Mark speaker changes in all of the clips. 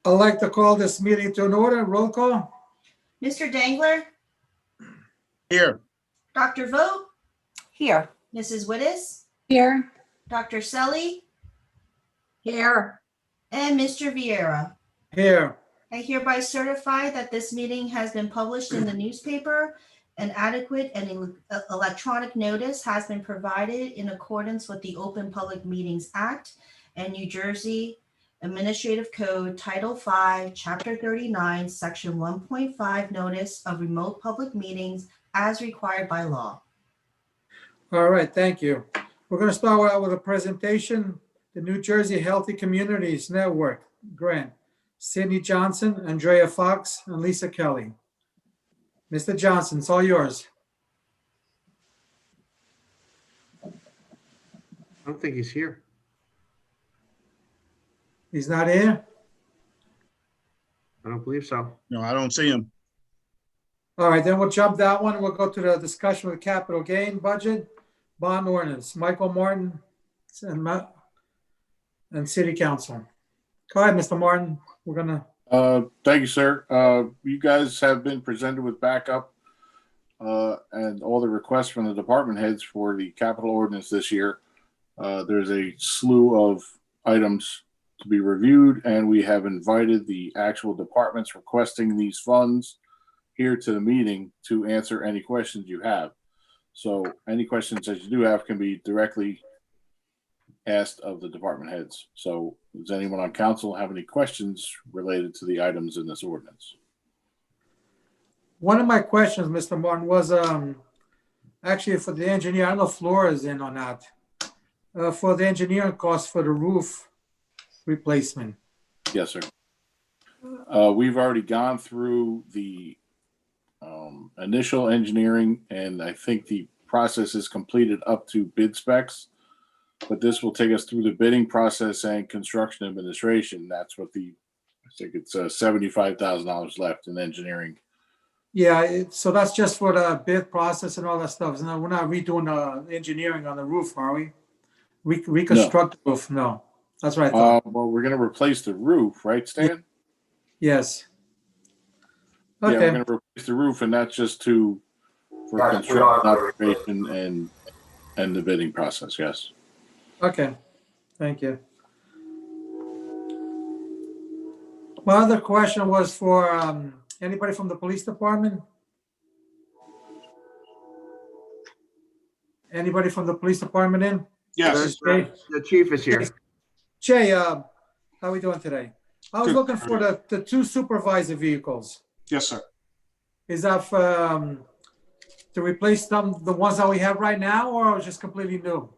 Speaker 1: I'd like to call this meeting to an order. Roll call.
Speaker 2: Mr. Dangler,
Speaker 3: Here.
Speaker 2: Dr. Vogt,
Speaker 4: Here.
Speaker 2: Mrs. Wittes,
Speaker 4: Here.
Speaker 2: Dr. Selly,
Speaker 4: Here.
Speaker 2: and Mr. Vieira.
Speaker 1: Here.
Speaker 2: I hereby certify that this meeting has been published in the newspaper. An adequate and electronic notice has been provided in accordance with the Open Public Meetings Act and New Jersey Administrative Code Title V, Chapter 39, Section 1.5, Notice of Remote Public Meetings as required by law.
Speaker 1: All right, thank you. We're going to start out with a presentation. The New Jersey Healthy Communities Network grant. Cindy Johnson, Andrea Fox, and Lisa Kelly. Mr. Johnson, it's all yours.
Speaker 3: I don't think he's here.
Speaker 1: He's not here?
Speaker 3: I don't believe so.
Speaker 5: No, I don't see him.
Speaker 1: All right, then we'll jump that one. We'll go to the discussion of the capital gain budget, bond ordinance. Michael Martin and City Council. Go ahead, Mr. Martin. We're gonna.
Speaker 6: Thank you, sir. You guys have been presented with backup and all the requests from the department heads for the capital ordinance this year. There's a slew of items to be reviewed, and we have invited the actual departments requesting these funds here to the meeting to answer any questions you have. So any questions that you do have can be directly asked of the department heads. So does anyone on council have any questions related to the items in this ordinance?
Speaker 1: One of my questions, Mr. Martin, was actually for the engineer. I don't know if Flora is in on that. For the engineering costs for the roof replacement.
Speaker 6: Yes, sir. We've already gone through the initial engineering, and I think the process is completed up to bid specs. But this will take us through the bidding process and construction administration. That's what I think it's $75,000 left in engineering.
Speaker 1: Yeah, so that's just for the bid process and all that stuff. No, we're not redoing the engineering on the roof, are we? Reconstruct the roof? No, that's right.
Speaker 6: Well, we're going to replace the roof, right, Stan?
Speaker 1: Yes.
Speaker 6: Yeah, we're
Speaker 1: Okay.
Speaker 6: going to replace the roof, and that's just for construction operation and the bidding process. Yes.
Speaker 1: Okay. Thank you. My other question was for anybody from the police department? Anybody from the police department in?
Speaker 5: Yes,
Speaker 1: Jay,
Speaker 3: The chief is here.
Speaker 1: Jay, how are we doing today? I was
Speaker 5: Good.
Speaker 1: looking for the two supervisor vehicles.
Speaker 5: yes, sir.
Speaker 1: Is that to replace the ones that we have right now, or just completely new?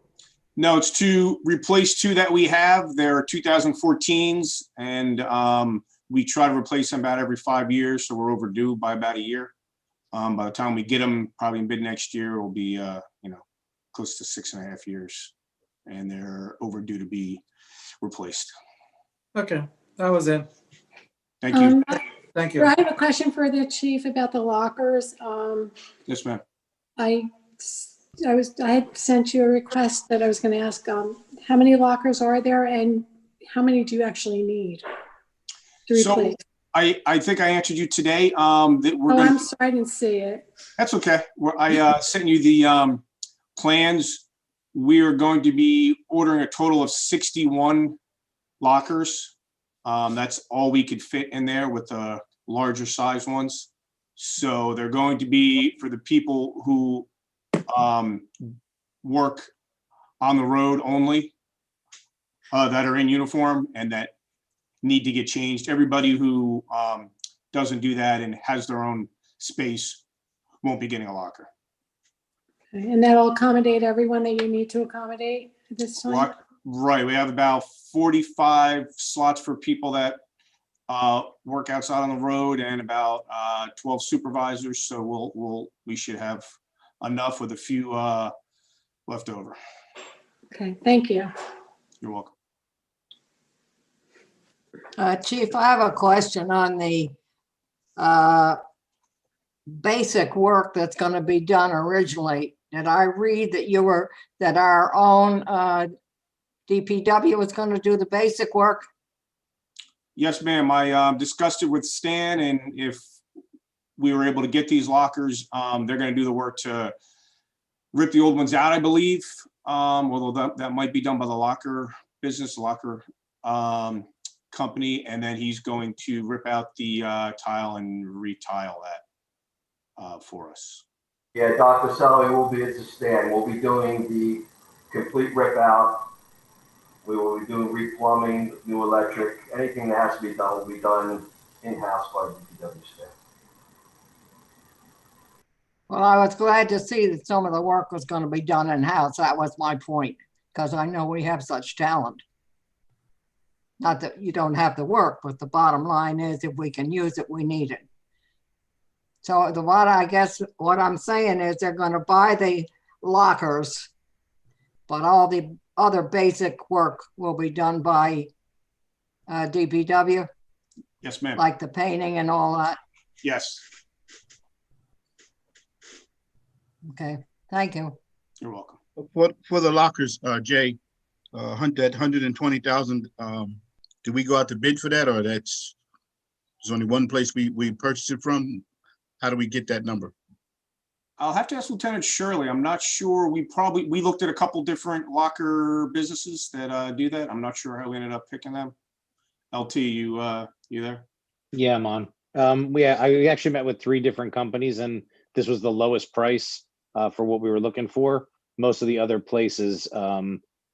Speaker 5: No, it's to replace two that we have. They're 2014s, and we try to replace them about every 5 years, so we're overdue by about a year. By the time we get them, probably mid next year, will be close to 6.5 years, and they're overdue to be replaced.
Speaker 1: Okay, that was it.
Speaker 5: Thank you.
Speaker 1: Thank you.
Speaker 7: I have a question for the chief about the lockers.
Speaker 5: Yes, ma'am.
Speaker 7: I had sent you a request that I was going to ask, how many lockers are there and how many do you actually need to
Speaker 5: So
Speaker 7: replace?
Speaker 5: I think I answered you today. That we're
Speaker 7: Oh,
Speaker 5: gonna,
Speaker 7: I'm sorry, I didn't see it.
Speaker 5: That's okay. I sent you the plans. We are going to be ordering a total of 61 lockers. That's all we could fit in there with the larger size ones. So they're going to be for the people who work on the road only, that are in uniform and that need to get changed. Everybody who doesn't do that and has their own space won't be getting a locker.
Speaker 7: Okay, and that'll accommodate everyone that you need to accommodate at this time?
Speaker 5: Right, we have about 45 slots for people that work outside on the road and about 12 supervisors. So we should have enough with a few left over.
Speaker 7: Okay, thank you.
Speaker 5: You're welcome.
Speaker 4: Chief, I have a question on the basic work that's going to be done originally. Did I read that our own DPW was going to do the basic work?
Speaker 5: Yes, ma'am. I discussed it with Stan, and if we were able to get these lockers, they're gonna do the work to rip the old ones out, I believe. Although that might be done by the locker business, locker company, and then he's going to rip out the tile and retile that for us.
Speaker 8: Yeah, Dr. Sully will be at the stand. We'll be doing the complete rip out. We will be doing replumbing, new electric, anything that has to be done will be done in-house by the DPW staff.
Speaker 4: Well, I was glad to see that some of the work was going to be done in-house. That was my point, because I know we have such talent. Not that you don't have the work, but the bottom line is if we can use it, we need it. So I guess what I'm saying is they're going to buy the lockers, but all the other basic work will be done by DPW,
Speaker 5: Yes, ma'am.
Speaker 4: like the painting and all that.
Speaker 5: Yes,
Speaker 4: Okay, thank you.
Speaker 5: you're welcome.
Speaker 9: For the lockers, Jay, that 120,000, did we go out to bid for that, or there's only one place we purchased it from? How do we get that number?
Speaker 5: I'll have to ask Lieutenant Shirley. I'm not sure. We looked at a couple different locker businesses that do that. I'm not sure how we ended up picking them. LT, you there?
Speaker 10: Yeah, I'm on. I actually met with 3 different companies, and this was the lowest price for what we were looking for. Most of the other places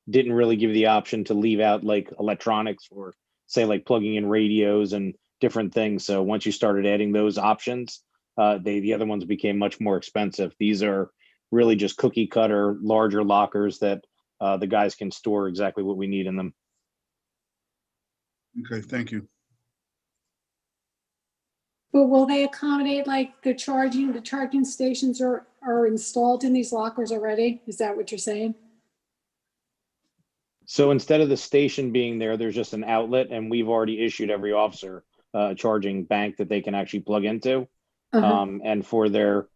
Speaker 10: didn't really give the option to leave out like electronics or say like plugging in radios and different things. So once you started adding those options, the other ones became much more expensive. These are really just cookie cutter, larger lockers that the guys can store exactly what we need in them.
Speaker 9: Okay, thank you.
Speaker 7: But will they accommodate like the charging stations are installed in these lockers already? Is that what you're saying?
Speaker 10: So instead of the station being there, there's just an outlet, and we've already issued every officer a charging bank that they can actually plug into. And for the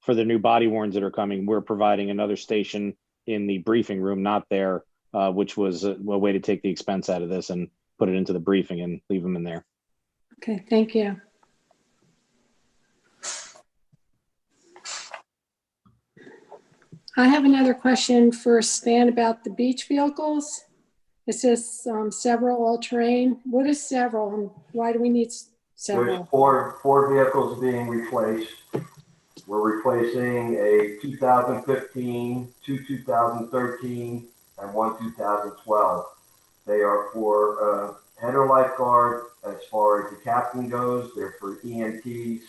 Speaker 10: new body worns that are coming, we're providing another station in the briefing room, not there, which was a way to take the expense out of this and put it into the briefing and leave them in there.
Speaker 7: Okay, thank you. I have another question for Stan about the beach vehicles. It says several all-terrain. What is several and why do we need
Speaker 8: There's
Speaker 7: several?
Speaker 8: four vehicles being replaced. We're replacing a 2015, 2013, and 2012. They are for header lifeguard as far as the captain goes. They're for EMTs,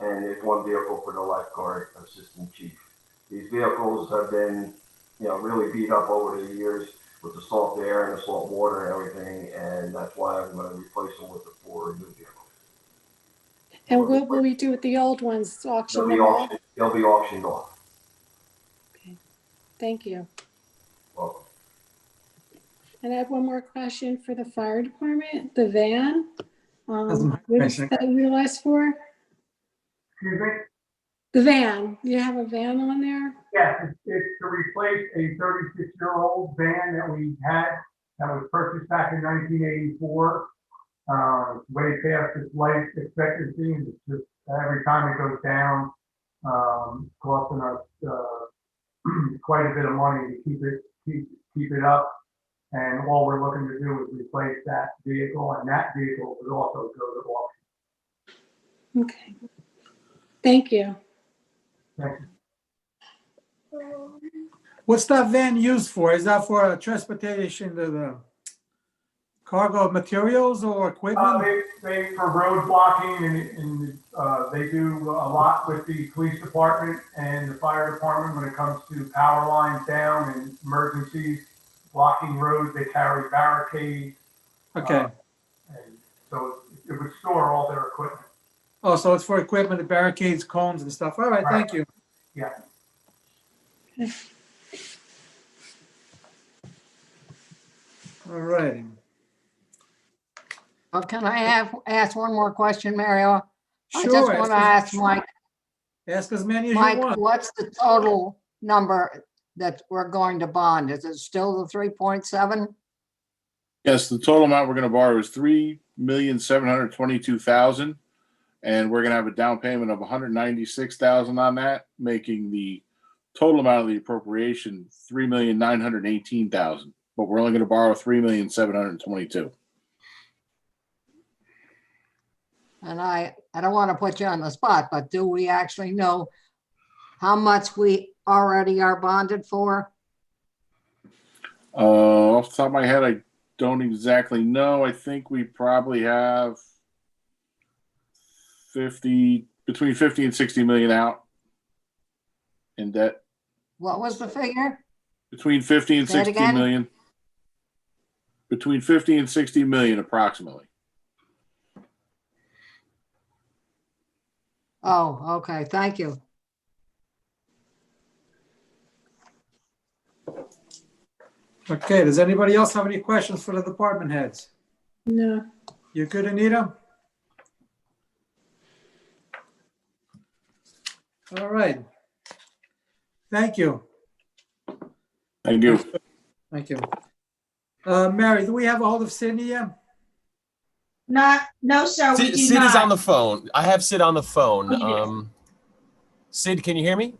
Speaker 8: and there's one vehicle for the lifeguard assistant chief. These vehicles have been, really beat up over the years with the salt air and the salt water and everything, and that's why I'm going to replace them with the 4 new vehicles.
Speaker 7: And what will we do with the old ones? Auction
Speaker 8: They'll
Speaker 7: them off?
Speaker 8: be auctioned off.
Speaker 7: Okay, thank you.
Speaker 8: Welcome.
Speaker 7: And I have one more question for the fire department, the van.
Speaker 1: Doesn't
Speaker 7: What is
Speaker 1: matter.
Speaker 7: that utilized for?
Speaker 11: Excuse me?
Speaker 7: The van, you have a van on there?
Speaker 11: Yes, it's to replace a 36-year-old van that we had that was purchased back in 1984. Way past its life expectancy, and it's just every time it goes down, costing us quite a bit of money to keep it up. And all we're looking to do is replace that vehicle, and that vehicle would also go to auction.
Speaker 7: Okay. Thank you.
Speaker 11: Thank you.
Speaker 1: What's that van used for? Is that for transportation of the cargo materials or equipment?
Speaker 11: They for road blocking, and they do a lot with the police department and the fire department when it comes to power lines down and emergencies, blocking roads. They carry barricades.
Speaker 1: Okay.
Speaker 11: And so it would store all their equipment.
Speaker 1: Oh, so it's for equipment, the barricades, cones and stuff. All right, thank you.
Speaker 11: Yeah.
Speaker 1: All righty.
Speaker 4: Well, can I ask one more question, Mario? I just
Speaker 1: Sure.
Speaker 4: want to ask Mike,
Speaker 1: Ask as many as you
Speaker 4: Mike,
Speaker 1: want.
Speaker 4: what's the total number that we're going to bond? Is it still the 3.7?
Speaker 6: Yes, the total amount we're going to borrow is $3,722,000, and we're going to have a down payment of $196,000 on that, making the total amount of the appropriation $3,918,000. But we're only going to borrow $3,722,000.
Speaker 4: And I don't want to put you on the spot, but do we actually know how much we already are bonded for?
Speaker 6: Off the top of my head, I don't exactly know. I think we probably have between 50 and 60 million out in debt.
Speaker 4: What was the figure?
Speaker 6: Between 50 and
Speaker 4: Say it
Speaker 6: 60
Speaker 4: again?
Speaker 6: million. Between 50 and 60 million approximately.
Speaker 4: Oh, okay, thank you.
Speaker 1: Okay, does anybody else have any questions for the department heads?
Speaker 7: No.
Speaker 1: You good, Anita? All right. Thank you.
Speaker 6: Thank you.
Speaker 1: Thank you. Mary, do we have a hold of Cindy yet?
Speaker 12: No, sir, we do
Speaker 13: Sid is
Speaker 12: not.
Speaker 13: on the phone. I have Sid on the phone.
Speaker 12: Oh,
Speaker 13: Sid, can you hear me?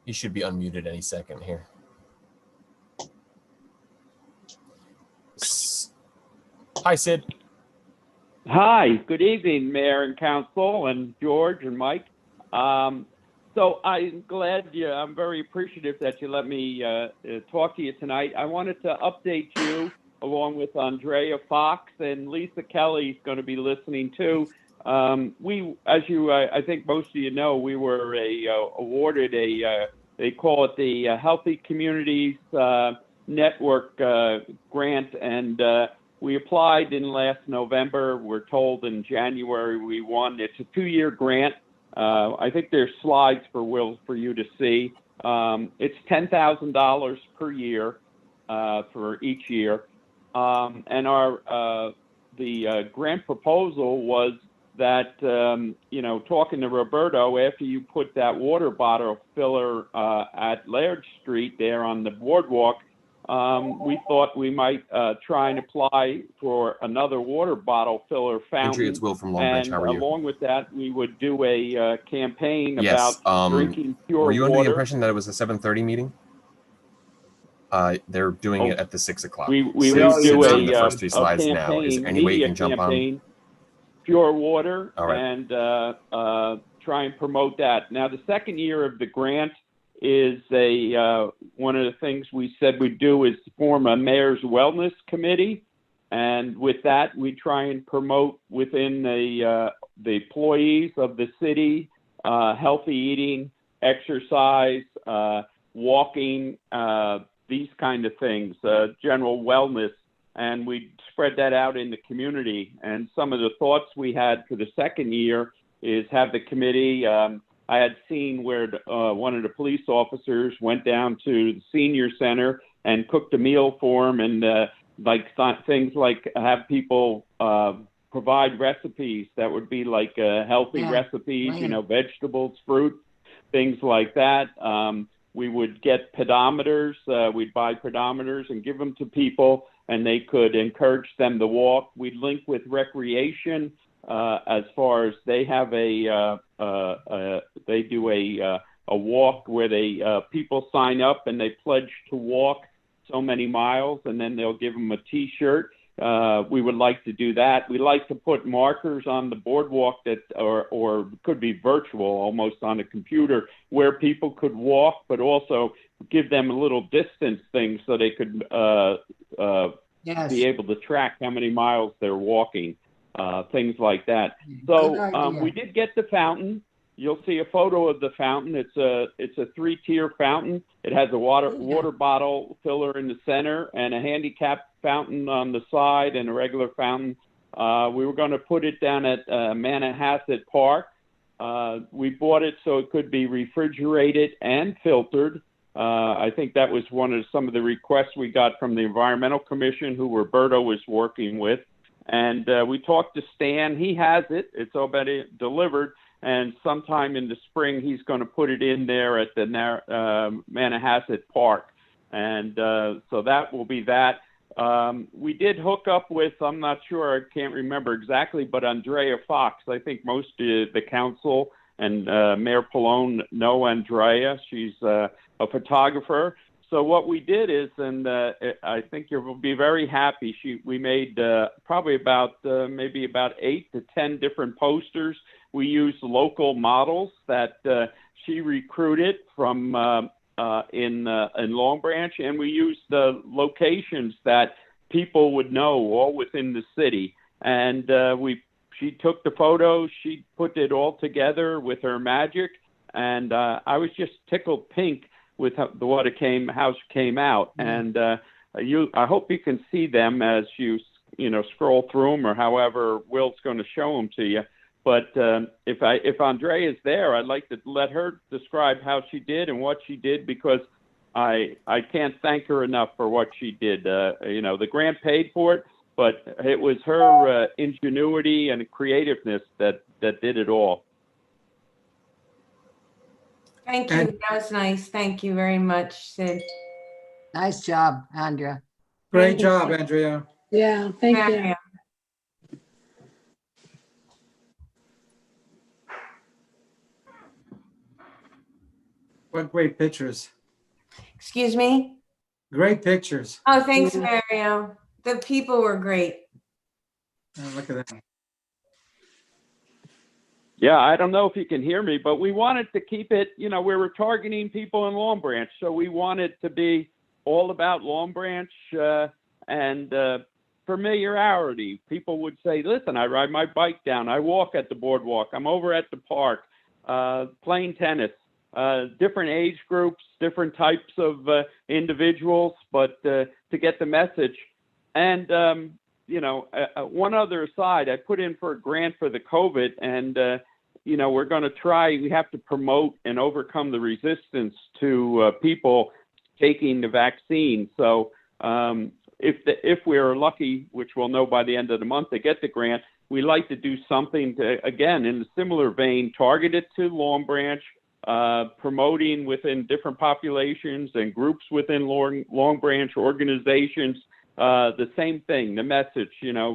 Speaker 13: He should be unmuted any second here. Hi, Sid.
Speaker 14: Hi, good evening, Mayor and Council and George and Mike. So I'm glad I'm very appreciative that you let me talk to you tonight. I wanted to update you along with Andrea Fox and Lisa Kelly is going to be listening too. I think most of you know, we were awarded they call it the Healthy Communities Network grant, and we applied in last November. We're told in January we won. It's a 2-year grant. I think there's slides for you to see. It's $10,000 per year for each year. And the grant proposal was that, talking to Roberto, after you put that water bottle filler at Laird Street there on the boardwalk, we thought we might try and apply for another water bottle filler fountain.
Speaker 13: Andrea, it's Will from Long Branch. How are you?
Speaker 14: Along with that, we would do a campaign
Speaker 13: Yes.
Speaker 14: about drinking pure water.
Speaker 13: Were you under the impression that it was a 7:30 meeting? They're doing it at the 6 o'clock.
Speaker 14: We will
Speaker 13: Sid's
Speaker 14: do
Speaker 13: doing the first 3 slides now. Is there any way you can jump on?
Speaker 14: Pure water.
Speaker 13: All right.
Speaker 14: And try and promote that. Now, the second year of the grant is one of the things we said we'd do is form a mayor's wellness committee. And with that, we try and promote within the employees of the city, healthy eating, exercise, walking, these kind of things, general wellness, and we spread that out in the community. And some of the thoughts we had for the second year is have the committee. I had seen where one of the police officers went down to the senior center and cooked a meal for them, and things like have people provide recipes that would be like healthy recipes, vegetables, fruit, things like that. We would get pedometers. We'd buy pedometers and give them to people, and they could encourage them to walk. We'd link with recreation as far as they have they do a walk where people sign up and they pledge to walk so many miles, and then they'll give them a T-shirt. We would like to do that. We like to put markers on the boardwalk that, or could be virtual, almost on a computer, where people could walk, but also give them a little distance thing so they could be able to track how many miles they're walking, things like that. So we did get the fountain. You'll see a photo of the fountain. It's a 3-tier fountain. It has a water bottle filler in the center and a handicap fountain on the side and a regular fountain. We were going to put it down at Manhasset Park. We bought it so it could be refrigerated and filtered. I think that was some of the requests we got from the Environmental Commission, who Roberto was working with. And we talked to Stan. He has it. It's already delivered. And sometime in the spring, he's going to put it in there at the Manhasset Park. And so that will be that. We did hook up with, I'm not sure, I can't remember exactly, but Andrea Fox. I think most of the council and Mayor Pallone know Andrea. She's a photographer. So what we did is, and I think you will be very happy, we made probably maybe about 8 to 10 different posters. We used local models that she recruited from in Long Branch, and we used locations that people would know all within the city. And she took the photos, she put it all together with her magic, and I was just tickled pink with how it came out. And I hope you can see them as you scroll through them, or however Will's going to show them to you. But if Andrea is there, I'd like to let her describe how she did and what she did, because I can't thank her enough for what she did. The grant paid for it, but it was her ingenuity and creativeness that did it all.
Speaker 12: Thank you. That was nice. Thank you very much, Sid.
Speaker 4: Nice job, Andrea.
Speaker 1: Great job, Andrea.
Speaker 7: Yeah, thank you.
Speaker 1: What great pictures.
Speaker 12: Excuse me?
Speaker 1: Great pictures.
Speaker 12: Oh, thanks, Mario. The people were great.
Speaker 1: Oh, look at that.
Speaker 14: Yeah, I don't know if you can hear me, but we wanted to keep it, we were targeting people in Long Branch. So we wanted to be all about Long Branch and familiarity. People would say, listen, I ride my bike down. I walk at the boardwalk. I'm over at the park playing tennis. Different age groups, different types of individuals, but to get the message. And, one other aside, I put in for a grant for the COVID, and, we're going to we have to promote and overcome the resistance to people taking the vaccine. So if we're lucky, which we'll know by the end of the month, to get the grant, we like to do something to, again, in a similar vein, targeted to Long Branch, promoting within different populations and groups within Long Branch organizations, the same thing, the message,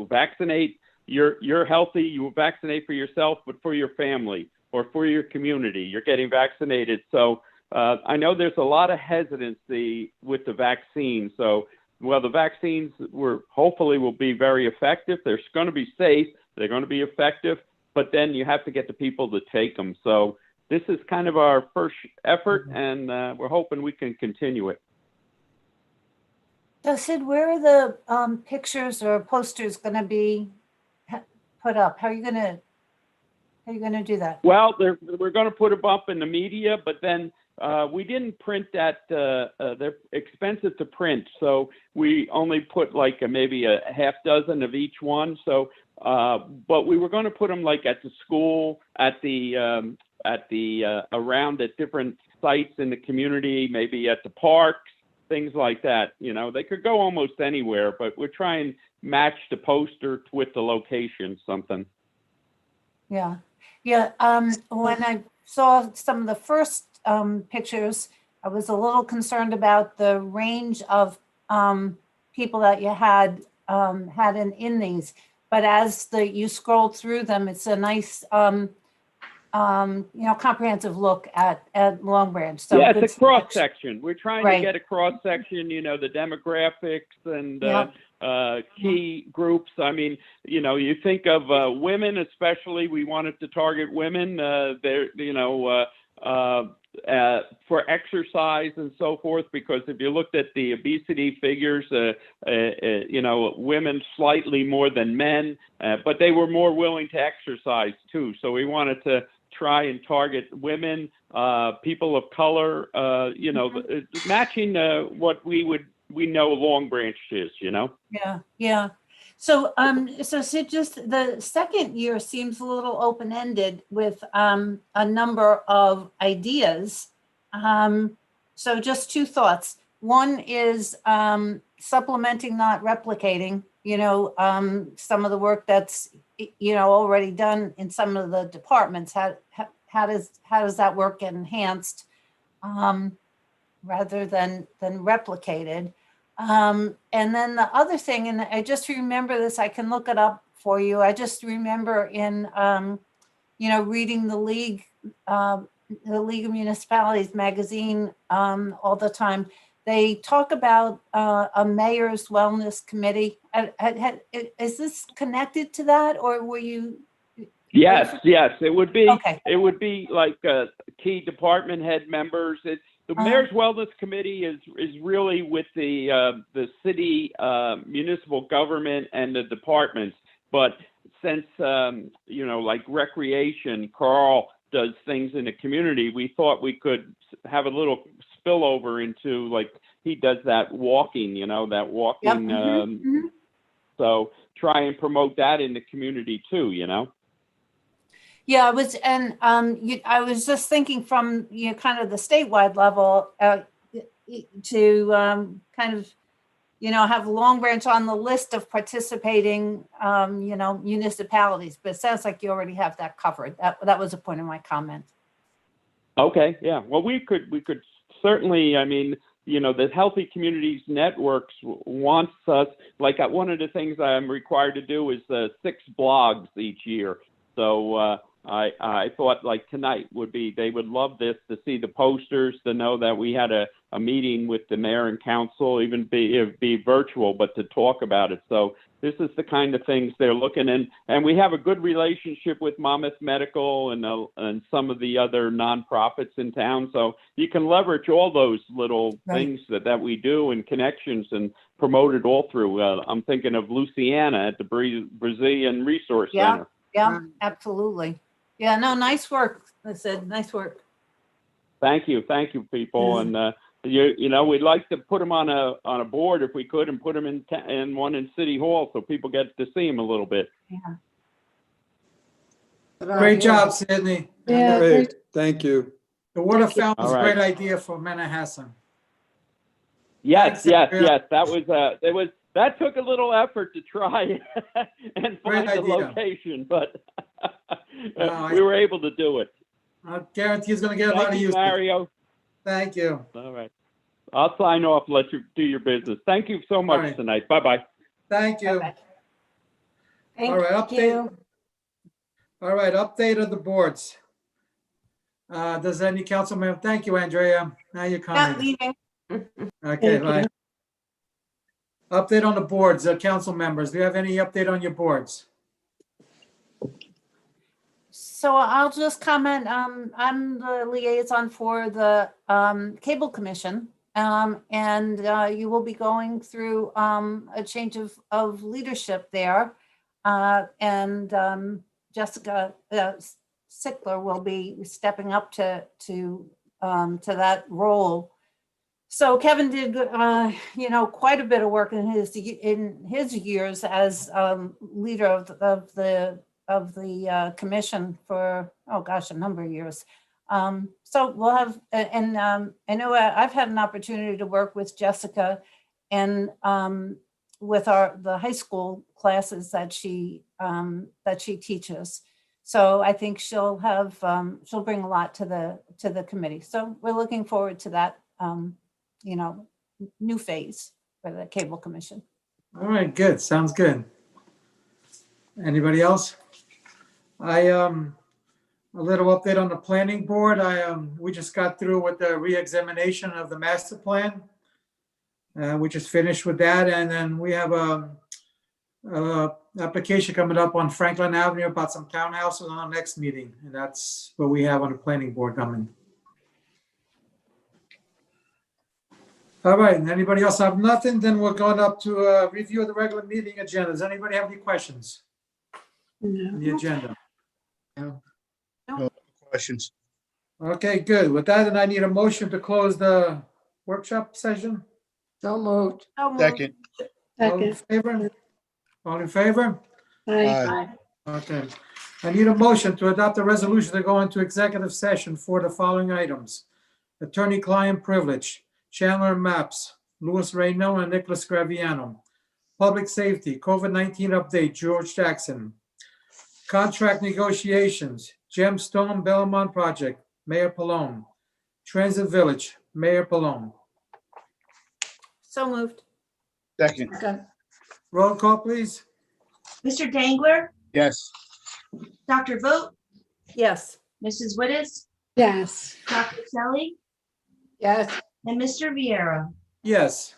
Speaker 14: vaccinate, you're healthy, you vaccinate for yourself, but for your family or for your community, you're getting vaccinated. So I know there's a lot of hesitancy with the vaccine. So, the vaccines hopefully will be very effective. They're going to be safe. They're going to be effective, but then you have to get the people to take them. So this is kind of our first effort, and we're hoping we can continue it.
Speaker 15: So Sid, where are the pictures or posters going to be put up? How are you going to do that?
Speaker 14: Well, we're going to put them up in the media, but then we didn't print that. They're expensive to print, so we only put like maybe a half dozen of each one. So, but we were going to put them like at the school, at the around at different sites in the community, maybe at the parks, things like that. They could go almost anywhere, but we're trying to match the poster with the location, something.
Speaker 15: Yeah. When I saw some of the first pictures, I was a little concerned about the range of people that you had in these. But as you scroll through them, it's a nice comprehensive look at Long Branch. So
Speaker 14: yeah, it's a cross section. We're trying
Speaker 15: Right.
Speaker 14: to get a cross section, the demographics and key groups. I mean, you think of women, especially. We wanted to target women. For exercise and so forth, because if you looked at the obesity figures, women slightly more than men, but they were more willing to exercise too. So we wanted to try and target women, people of color, matching what we know Long Branch is,
Speaker 15: Yeah. So, so Sid, just the second year seems a little open-ended with a number of ideas. So just two thoughts. One is supplementing, not replicating, some of the work that's, already done in some of the departments. How does that work get enhanced? rather than replicated. And then the other thing, and I just remember this, I can look it up for you. I just remember in, reading the League of Municipalities magazine all the time. They talk about a mayor's wellness committee. Is this connected to that, or were you?
Speaker 14: Yes, it would be.
Speaker 15: Okay.
Speaker 14: It would be like key department head members. It's the mayor's wellness committee is really with the city municipal government and the departments. But since like recreation, Carl does things in the community, we thought we could have a little spillover into, like, he does that walking, that walking.
Speaker 15: Yep.
Speaker 14: So try and promote that in the community too,
Speaker 15: Yeah, I was, and I was just thinking from kind of the statewide level to kind of have Long Branch on the list of participating municipalities. But it sounds like you already have that covered. That was a point of my comment.
Speaker 14: Okay, yeah. Well, we could certainly. I mean, the Healthy Communities Networks wants us. Like one of the things I'm required to do is 6 blogs each year. So. I thought like tonight they would love this, to see the posters, to know that we had a meeting with the mayor and council, even be virtual, but to talk about it. So this is the kind of things they're looking in. And we have a good relationship with Monmouth Medical and some of the other nonprofits in town. So you can leverage all those little things that we do and connections and promote it all through. I'm thinking of Luciana at the Brazilian Resource Center.
Speaker 15: Yeah, absolutely. Yeah, no, nice work. I said, nice work.
Speaker 14: Thank you, people, and we'd like to put them on a board if we could, and put them in one in City Hall so people get to see them a little bit.
Speaker 15: Yeah.
Speaker 1: Great job, Sydney.
Speaker 7: Yeah,
Speaker 1: Great.
Speaker 16: Thank you.
Speaker 1: The water fountain's a
Speaker 14: All right.
Speaker 1: great idea for Manahassan.
Speaker 14: Yes.
Speaker 1: Thanks,
Speaker 14: That took a little effort to try and
Speaker 1: Great
Speaker 14: find the
Speaker 1: idea.
Speaker 14: location, but
Speaker 1: No,
Speaker 14: we were able to do it.
Speaker 1: I guarantee he's going to get a lot
Speaker 14: Thank
Speaker 1: of
Speaker 14: you,
Speaker 1: use.
Speaker 14: Mario.
Speaker 1: Thank you.
Speaker 14: All right. I'll sign off, let you do your business. Thank you so much
Speaker 1: All right.
Speaker 14: tonight. Bye-bye.
Speaker 1: Thank you.
Speaker 15: Bye-bye.
Speaker 1: All right, update. All right, update of the boards. Does any council member? Thank you, Andrea. Now you're
Speaker 15: Not
Speaker 1: coming.
Speaker 15: leaving.
Speaker 1: Okay,
Speaker 7: Thank
Speaker 1: bye. Update on the boards, council members. Do you have any update on your boards?
Speaker 15: So I'll just comment, I'm the liaison for the Cable Commission. And you will be going through a change of leadership there. And Jessica Sickler will be stepping up to that role. So Kevin did, quite a bit of work in his years as leader of the commission for, a number of years. So we'll have, and I know I've had an opportunity to work with Jessica and with the high school classes that she teaches. So I think she'll bring a lot to the committee. So we're looking forward to that, new phase for the Cable Commission.
Speaker 1: All right, good. Sounds good. Anybody else? A little update on the planning board. We just got through with the re-examination of the master plan. We just finished with that, and then we have a application coming up on Franklin Avenue about some townhouses on our next meeting, and that's what we have on the planning board coming. All right, and anybody else have nothing? Then we're going up to a review of the regular meeting agenda. Does anybody have any questions on the agenda?
Speaker 9: No questions.
Speaker 1: Okay, good. With that, then I need a motion to close the workshop session.
Speaker 4: So moved.
Speaker 9: Second.
Speaker 1: All in favor? All in favor?
Speaker 7: Aye.
Speaker 1: Okay. I need a motion to adopt a resolution to go into executive session for the following items: attorney-client privilege, Chandler Maps, Louis Reyno and Nicholas Graviano; public safety, COVID-19 update, George Jackson; contract negotiations, Gemstone Belmont Project, Mayor Pallone; Transit Village, Mayor Palone.
Speaker 15: So moved.
Speaker 9: Second,
Speaker 7: Okay.
Speaker 1: Roll call, please.
Speaker 2: Mr. Dangler,
Speaker 9: yes.
Speaker 2: Dr. Vogt,
Speaker 15: Yes.
Speaker 2: Mrs. Wittes,
Speaker 7: Yes.
Speaker 2: Dr. Selly,
Speaker 4: Yes,
Speaker 2: and Mr. Viera.
Speaker 1: Yes.